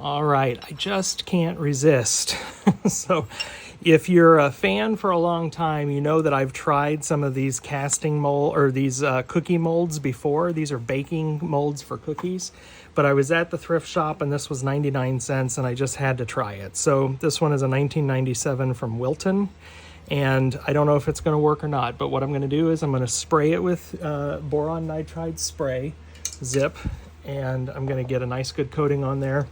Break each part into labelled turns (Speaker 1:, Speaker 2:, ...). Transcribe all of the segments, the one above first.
Speaker 1: All right, I just can't resist. So if you're a fan for a long time, you know that I've tried some of these casting mold or these cookie molds before. These are baking molds for cookies, but I was at the thrift shop and this was 99 cents and I just had to try it. So this one is a 1997 from Wilton. And I don't know if it's going to work or not, but what I'm going to do is I'm going to spray it with boron nitride spray, zip, and I'm going to get a nice good coating on there.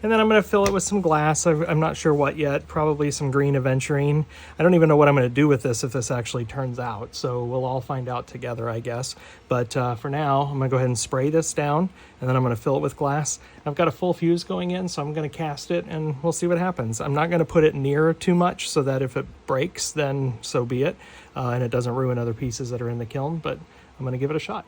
Speaker 1: And then I'm going to fill it with some glass. I'm not sure what yet, probably some green aventurine. I don't even know what I'm going to do with this if this actually turns out. So we'll all find out together, I guess. But for now, I'm going to go ahead and spray this down, and then I'm going to fill it with glass. I've got a full fuse going in, so I'm going to cast it, and we'll see what happens. I'm not going to put it near too much so that if it breaks, then so be it, and it doesn't ruin other pieces that are in the kiln, but I'm going to give it a shot.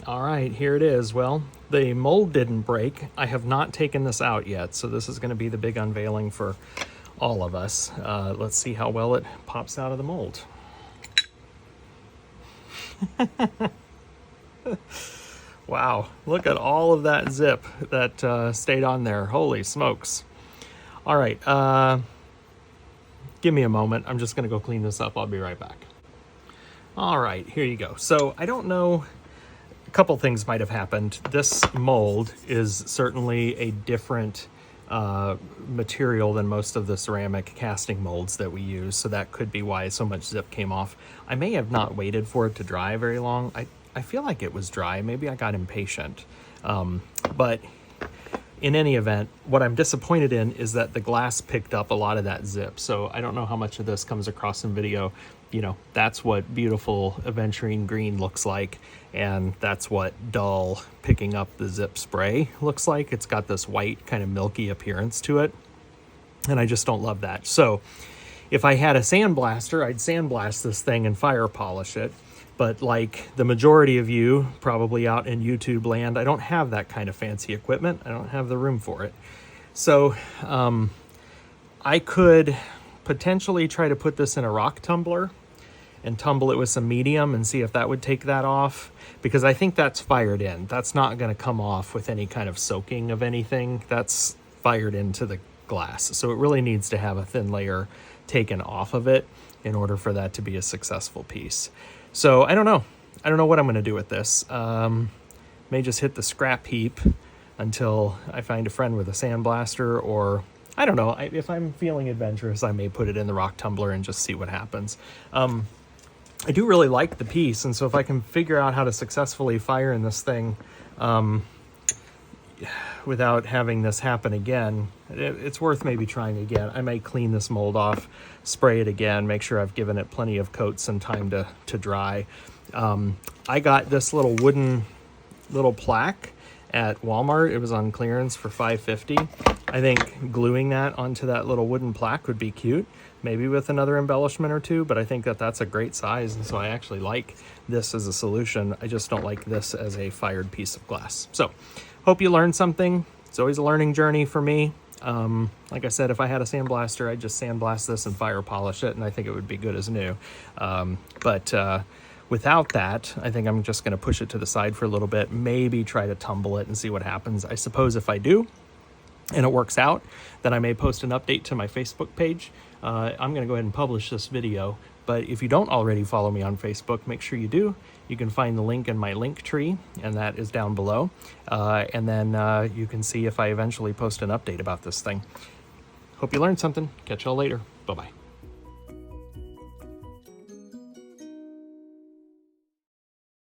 Speaker 1: All right, here it is. Well, the mold didn't break. I have not taken this out yet, so this is going to be the big unveiling for all of us. Let's see how well it pops out of the mold. Wow, look at all of that zip that stayed on there. Holy smokes. All right, give me a moment. I'm just going to go clean this up. I'll be right back. All right, here you go. So I don't know. Couple things might have happened. This mold is certainly a different material than most of the ceramic casting molds that we use, so that could be why so much zip came off. I may have not waited for it to dry very long. I feel like it was dry. Maybe I got impatient. But in any event, what I'm disappointed in is that the glass picked up a lot of that zip. So I don't know how much of this comes across in video. You know, that's what beautiful aventurine green looks like, and that's what dull picking up the zip spray looks like. It's got this white kind of milky appearance to it, and I just don't love that. So if I had a sandblaster, I'd sandblast this thing and fire polish it. But like the majority of you probably out in YouTube land, I don't have that kind of fancy equipment. I don't have the room for it. So I could potentially try to put this in a rock tumbler and tumble it with some medium and see if that would take that off, because I think that's fired in. That's not going to come off with any kind of soaking of anything. That's fired into the glass. So it really needs to have a thin layer taken off of it in order for that to be a successful piece. So I don't know. I don't know what I'm going to do with this. May just hit the scrap heap until I find a friend with a sandblaster, or I don't know. If I'm feeling adventurous, I may put it in the rock tumbler and just see what happens. I do really like the piece, and so if I can figure out how to successfully fire in this thing without having this happen again, it's worth maybe trying again. I might clean this mold off, spray it again, make sure I've given it plenty of coats and time to dry. I got this little wooden plaque at Walmart. It was on clearance for $5.50. I think gluing that onto that little wooden plaque would be cute, maybe with another embellishment or two, but I think that that's a great size, and so I actually like this as a solution. I just don't like this as a fired piece of glass. So hope you learned something. It's always a learning journey for me. Like I said, if I had a sandblaster, I'd just sandblast this and fire polish it, and I think it would be good as new. But without that, I think I'm just going to push it to the side for a little bit, maybe try to tumble it and see what happens. I suppose if I do, and it works out, then I may post an update to my Facebook page. I'm going to go ahead and publish this video, but if you don't already follow me on Facebook, make sure you do. You can find the link in my link tree, and that is down below. And then you can see if I eventually post an update about this thing. Hope you learned something. Catch y'all later. Bye-bye.